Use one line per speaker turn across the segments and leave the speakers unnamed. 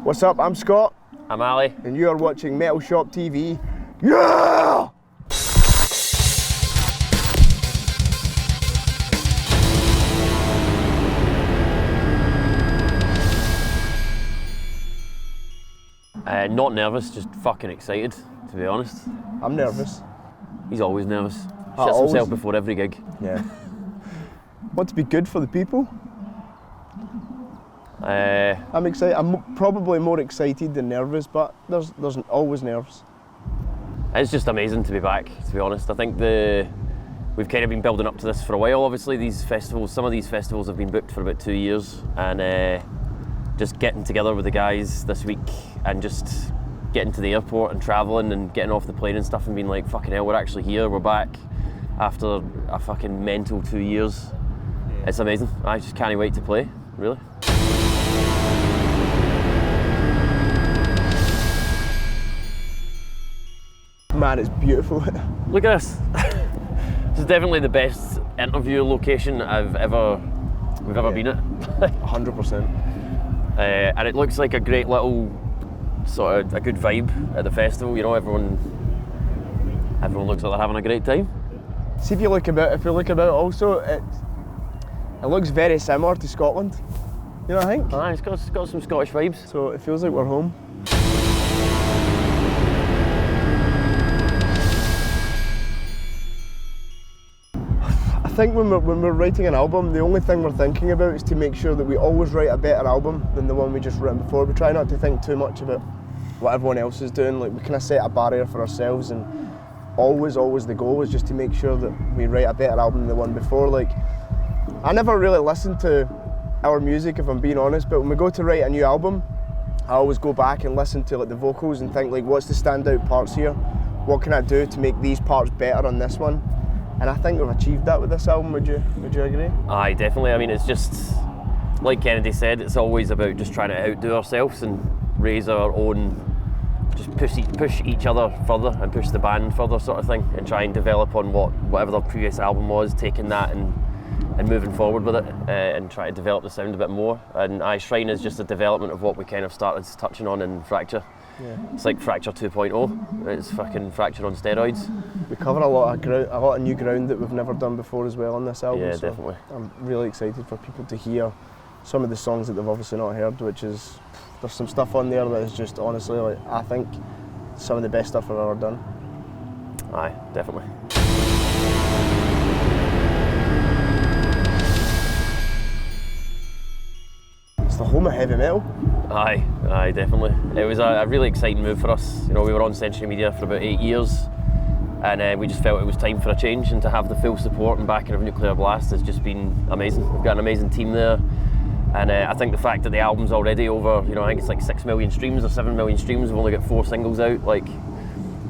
What's up? I'm Scott.
I'm Ali.
And you are watching Metalshop TV. Yeah!
Not nervous, just fucking excited, to be honest.
I'm nervous.
He's always nervous. Shits himself before every gig.
Yeah. Want to be good for the people? I'm excited. I'm probably more excited than nervous, but there's always nerves.
It's just amazing to be back, to be honest. I think we've kind of been building up to this for a while. Obviously, these festivals, some of these festivals have been booked for about 2 years, and just getting together with the guys this week and just getting to the airport and travelling and getting off the plane and stuff and being like, fucking hell, we're actually here, we're back after a fucking mental 2 years. Yeah. It's amazing. I just can't wait to play, really.
Man, it's beautiful.
Look at this. This is definitely the best interview location we've ever been at.
100%.
And it looks like a great little sort of a good vibe at the festival. You know, everyone looks like they're having a great time.
See, if you look about, also it looks very similar to Scotland. You know what I think?
Aye, it's got some Scottish vibes.
So it feels like we're home. I think when we're writing an album, the only thing we're thinking about is to make sure that we always write a better album than the one we just written before. We try not to think too much about what everyone else is doing. Like, we kind of set a barrier for ourselves, and always the goal is just to make sure that we write a better album than the one before. Like, I never really listen to our music, if I'm being honest, but when we go to write a new album, I always go back and listen to like the vocals and think like, what's the standout parts here? What can I do to make these parts better on this one? And I think we've achieved that with this album. Would you agree?
Aye, definitely. I mean, it's just like Kennedy said, it's always about just trying to outdo ourselves and raise our own, just push each other further and push the band further, sort of thing, and try and develop on whatever the previous album was, taking that and moving forward with it, and try to develop the sound a bit more. And Shrine is just a development of what we kind of started touching on in Fracture. Yeah. It's like Fracture 2.0. It's fucking Fracture on steroids.
We cover a lot of new ground that we've never done before as well on this album.
Yeah,
so
definitely.
I'm really excited for people to hear some of the songs that they've obviously not heard, which is, there's some stuff on there that is just honestly, like, I think some of the best stuff I've ever done.
Aye, definitely.
It's the home of heavy metal.
Aye, definitely. It was a really exciting move for us. You know, we were on Century Media for about 8 years, and we just felt it was time for a change, and to have the full support and backing of Nuclear Blast has just been amazing. We've got an amazing team there, and I think the fact that the album's already over, you know, I think it's like 6 million streams or 7 million streams. We've only got 4 singles out. Like,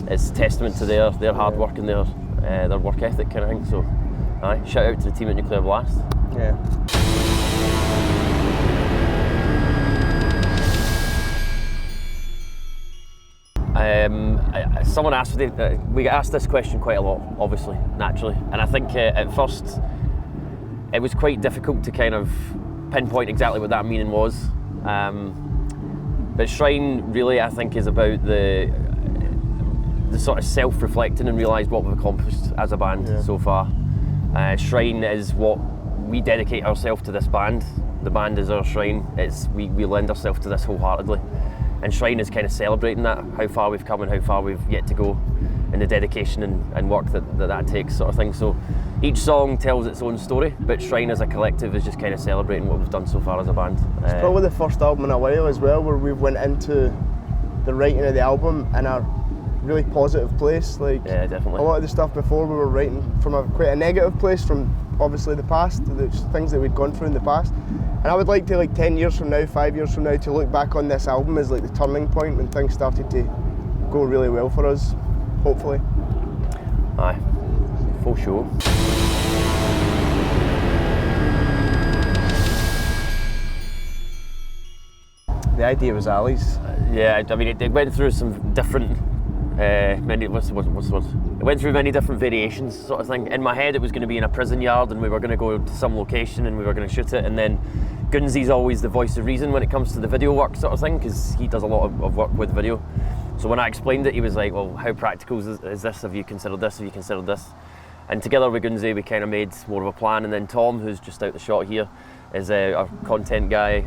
it's a testament to their hard work and their work ethic, kind of thing. So, aye, shout out to the team at Nuclear Blast.
Yeah.
Someone asked me, we get asked this question quite a lot, obviously, naturally, and I think at first it was quite difficult to kind of pinpoint exactly what that meaning was. But Shrine really, I think, is about the sort of self-reflecting and realise what we've accomplished as a band so far. Shrine is what we dedicate ourselves to, this band. The band is our shrine. We lend ourselves to this wholeheartedly. And Shrine is kind of celebrating that, how far we've come and how far we've yet to go, and the dedication and work that takes, sort of thing. So each song tells its own story, but Shrine as a collective is just kind of celebrating what we've done so far as a band.
It's probably the first album in a while as well where we went into the writing of the album in a really positive place. Like,
yeah, definitely.
A lot of the stuff before we were writing from quite a negative place, from obviously the past, the things that we'd gone through in the past. And I would like to, like 10 years from now, 5 years from now, to look back on this album as like the turning point when things started to go really well for us, hopefully.
Aye, for sure.
The idea was Ali's.
Yeah, I mean, it went through some different, what's the word? It went through many different variations, sort of thing. In my head, it was going to be in a prison yard, and we were going to go to some location, and we were going to shoot it. And then Gunsy's always the voice of reason when it comes to the video work sort of thing, because he does a lot of work with video. So when I explained it, he was like, well, how practical is this? Have you considered this? Have you considered this? And together with Gunsy, we kind of made more of a plan. And then Tom, who's just out the shot here, is our content guy.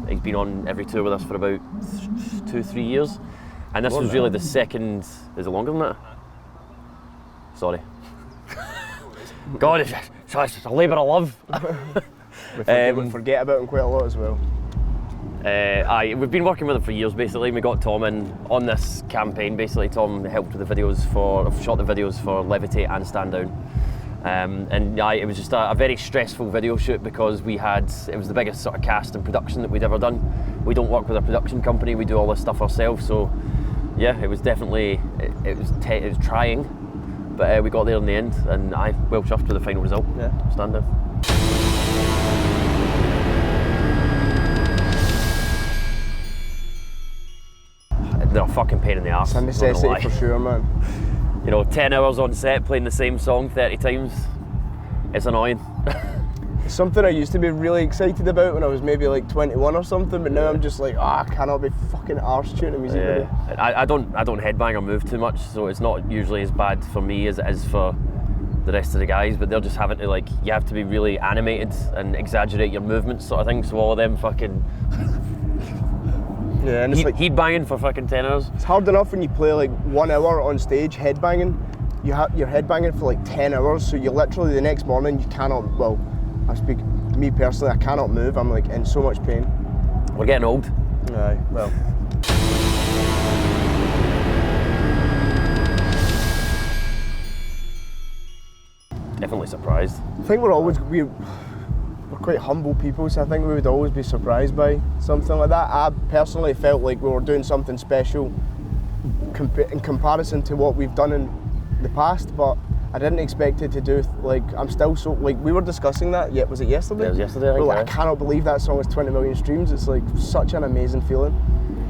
He's been on every tour with us for about 2-3 years. And this was really the second, is it longer than that? Sorry. God, it's a labour of love.
We forget about him quite a lot as well.
We've been working with him for years basically. We got Tom in on this campaign basically. Tom helped with the videos shot the videos for Levitate and Stand Down. And it was just a very stressful video shoot because it was the biggest sort of cast and production that we'd ever done. We don't work with a production company, we do all this stuff ourselves, so yeah, it was definitely, it was trying, but we got there in the end, and I'm well chuffed with the final result.
Yeah.
Stand Down. They're a fucking pain in the arse.
It's a necessity for sure, man.
You know, 10 hours on set playing the same song 30 times, it's annoying.
It's something I used to be really excited about when I was maybe like 21 or something, but now I'm just like, I cannot be fucking arse tuning music video.
I don't headbang or move too much, so it's not usually as bad for me as it is for the rest of the guys, but they're just having to, like, you have to be really animated and exaggerate your movements sort of thing, so all of them fucking
yeah, and it's like
heat banging for fucking 10 hours.
It's hard enough when you play like 1 hour on stage headbanging. You're headbanging for like 10 hours, so you literally the next morning you cannot, well, I speak me personally, I cannot move. I'm like in so much pain.
We're getting old.
Aye, well.
Definitely surprised.
I think we're quite humble people, so I think we would always be surprised by something like that. I personally felt like we were doing something special in comparison to what we've done in the past, but I didn't expect it to do, like, I'm still so, like, we were discussing that, was it yesterday?
Yeah, it was yesterday, I think.
I cannot believe that song has 20 million streams. It's like such an amazing feeling,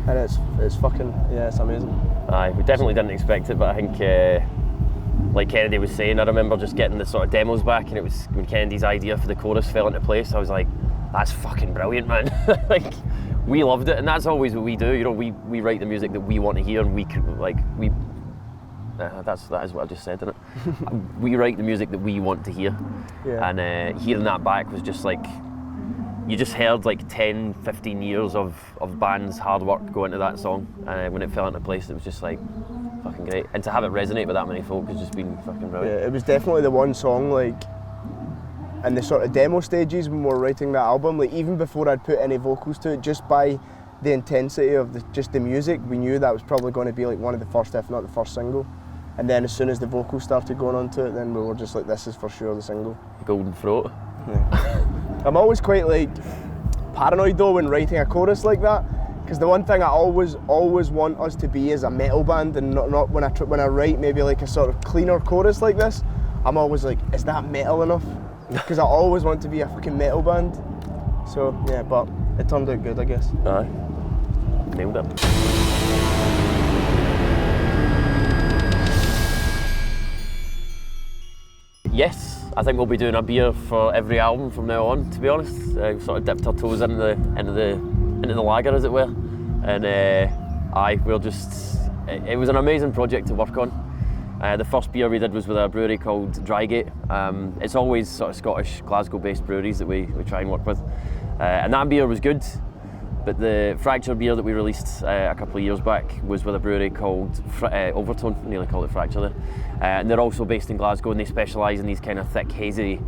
and it's fucking, yeah, it's amazing.
Aye, we definitely didn't expect it, but I think, like Kennedy was saying, I remember just getting the sort of demos back, and it was when Kennedy's idea for the chorus fell into place, I was like, that's fucking brilliant, man. Like, we loved it, and that's always what we do, you know, we write the music that we want to hear, and that is what I just said, isn't it? We write the music that we want to hear,
yeah.
And hearing that back was just like, you just heard like 10, 15 years of bands' hard work go into that song, and when it fell into place, it was just like, fucking great. And to have it resonate with that many folk has just been fucking brilliant.
Yeah, it was definitely the one song, like, in the sort of demo stages when we were writing that album, like even before I'd put any vocals to it, just by the intensity of just the music, we knew that was probably going to be like one of the first, if not the first single. And then as soon as the vocals started going onto it, then we were just like, this is for sure the single.
Golden throat.
Yeah. I'm always quite like paranoid though when writing a chorus like that, because the one thing I always want us to be is a metal band, and not when I write maybe like a sort of cleaner chorus like this, I'm always like, is that metal enough? Because I always want to be a fucking metal band. So yeah, but it turned out good, I guess.
Aye. Nailed it. Yes, I think we'll be doing a beer for every album from now on, to be honest. We've sort of dipped our toes into the lager, as it were. And it was an amazing project to work on. The first beer we did was with a brewery called Drygate. It's always sort of Scottish, Glasgow-based breweries that we try and work with. And that beer was good, but the Fracture beer that we released a couple of years back was with a brewery called Overtone, I nearly called it Fracture there. And they're also based in Glasgow, and they specialise in these kind of thick, hazy,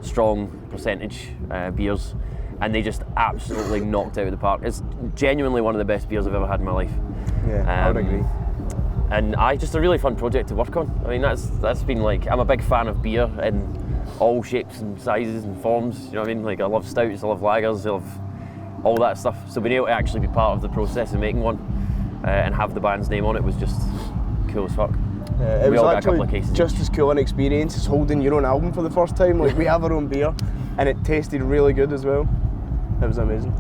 strong percentage beers. And they just absolutely knocked it out of the park. It's genuinely one of the best beers I've ever had in my life.
Yeah, I would agree.
And just a really fun project to work on. I mean, that's been like, I'm a big fan of beer in all shapes and sizes and forms, you know what I mean? Like, I love stouts, I love lagers, I love all that stuff. So being able to actually be part of the process of making one and have the band's name on it was just cool as fuck.
Yeah, it was actually just as cool an experience as holding your own album for the first time. Like, we have our own beer, and it tasted really good as well. It was amazing.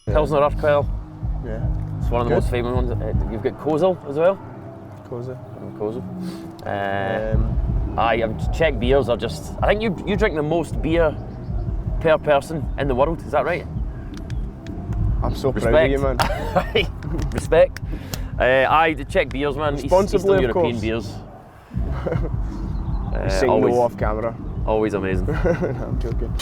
Pilsner Urquell.
Yeah.
It's one of the most famous ones. You've got Kozel as well.
cozy.
Czech beers are just. I think you drink the most beer per person in the world. Is that right?
I'm so proud of you, man.
Respect. The Czech beers, man.
Responsibly,
Eastern
of
European
course.
beers.
Saying
always,
no off camera.
Always amazing.
No, I'm joking.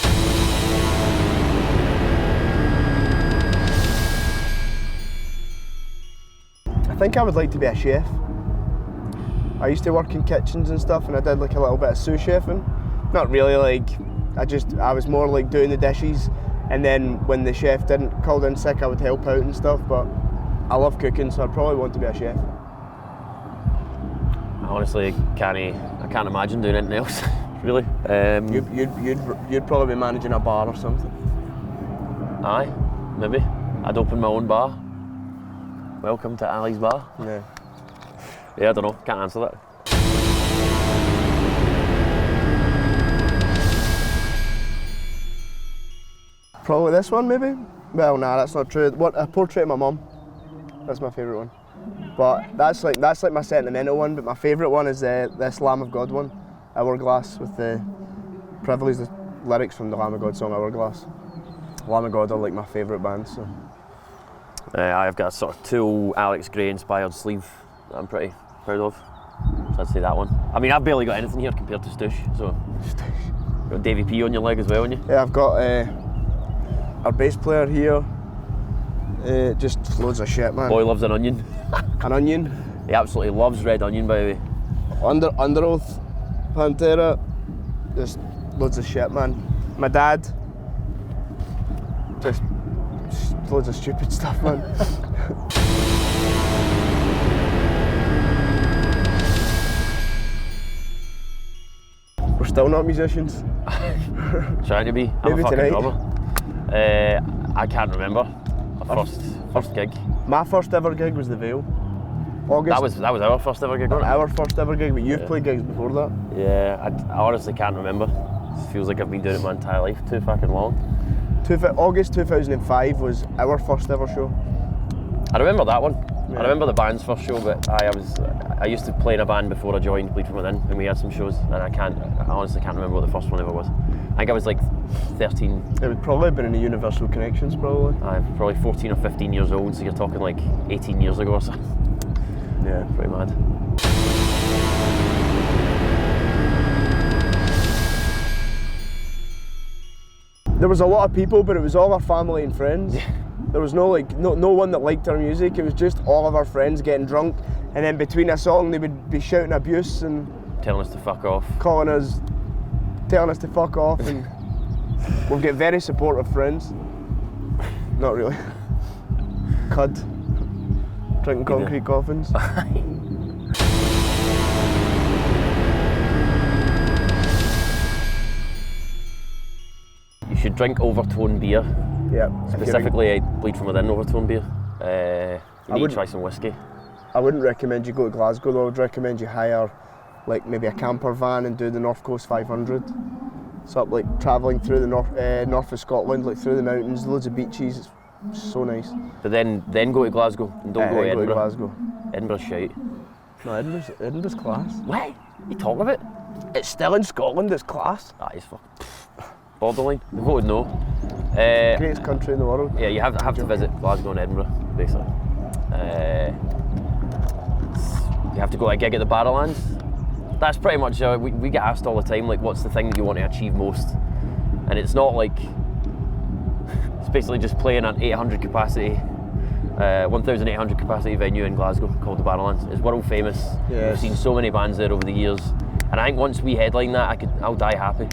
I think I would like to be a chef. I used to work in kitchens and stuff, and I did like a little bit of sous chefing. Not really, like I was more like doing the dishes, and then when the chef didn't called in sick, I would help out and stuff. But I love cooking, so I'd probably want to be a chef.
Honestly, I can't imagine doing anything else. Really.
You'd probably be managing a bar or something.
Aye, maybe. I'd open my own bar. Welcome to Ali's bar.
Yeah.
Yeah, I don't know. Can't answer that.
Probably this one, maybe? Well, nah, that's not true. What, a portrait of my mum. That's my favourite one. But that's like my sentimental one, but my favourite one is this Lamb of God one, Hourglass, with the lyrics from the Lamb of God song, Hourglass. Lamb of God are like my favourite band, so.
I've got a sort of Tool, Alex Gray inspired sleeve that I'm pretty proud of. So I'd say that one. I mean, I've barely got anything here compared to Stoosh, so. You've got Davy P on your leg as well, haven't you?
Yeah, I've got our bass player here. Just loads of shit, man.
Boy loves an onion.
An onion.
He absolutely loves red onion, by the way.
Under Oath, Pantera. Just loads of shit, man. My dad. Just loads of stupid stuff, man. We're still not musicians.
Trying to be. I'm
Maybe
a fucking
tonight.
drummer. I can't remember my first gig.
My first ever gig was the Vale. August.
That was our first ever gig, wasn't it?
Our first ever gig, but you've played gigs before that.
Yeah, I honestly can't remember. It feels like I've been doing it my entire life. Too fucking long.
August 2005 was our first ever show.
I remember that one.
Yeah.
I remember the band's first show, but I used to play in a band before I joined Bleed From Within, and we had some shows, and I honestly can't remember what the first one ever was. I think I was like 13.
It would probably have been in the Universal Connections, probably.
I'm probably 14 or 15 years old, so you're talking like 18 years ago or so. Yeah, pretty mad.
There was a lot of people, but it was all our family and friends. There was no one that liked our music. It was just all of our friends getting drunk, and then between a song they would be shouting abuse and
telling us to fuck off,
telling us to fuck off, and we'll get very supportive friends. Not really. Cud. Drinking concrete coffins. You
should drink overtone beer.
Yeah.
Specifically, I Bleed From Within overtone beer. You need to try some whiskey.
I wouldn't recommend you go to Glasgow though. I would recommend you hire like maybe a camper van and do the North Coast 500. So like travelling through the north of Scotland, like through the mountains, loads of beaches. It's so nice.
But then go to Glasgow and don't go to Edinburgh.
Glasgow.
Edinburgh's shite.
No, Edinburgh's class.
What? You talking about?
It's still in Scotland, it's class.
That is borderline. We voted no.
Greatest country in the world.
Yeah, you have to visit Glasgow and Edinburgh, basically. You have to go to a gig at the Barrowlands. That's pretty much, we get asked all the time, like, what's the thing that you want to achieve most? And it's not like, it's basically just playing an 800 capacity, 1,800 capacity venue in Glasgow called the Barrowlands. It's world famous.
Yes.
We've seen so many bands there over the years. And I think once we headline that, I'll die happy.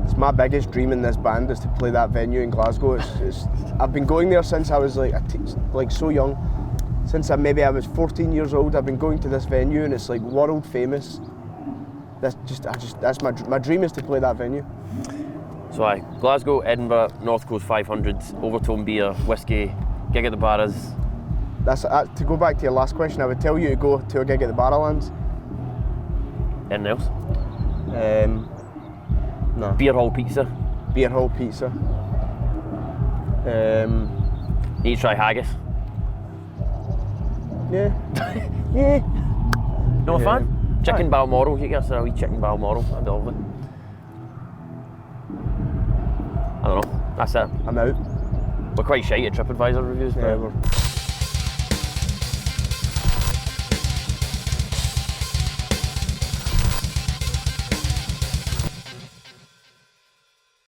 It's my biggest dream in this band is to play that venue in Glasgow. I've been going there since I was like so young. Since I was 14 years old, I've been going to this venue and it's like world famous. That's my dream is to play that venue.
So Glasgow, Edinburgh, North Coast 500, overtone beer, whiskey, gig at the Barras.
To go back to your last question, I would tell you to go to a gig at the Barrowlands.
Anything else?
No.
Beer hall pizza.
Beer hall pizza.
You need to try haggis.
Yeah. Yeah.
Not a fan? Chicken Balmoral, you guys a wee chicken Balmoral, that'd be lovely. I don't know, that's it.
I'm out.
We're quite shy at TripAdvisor reviews, but
Yeah,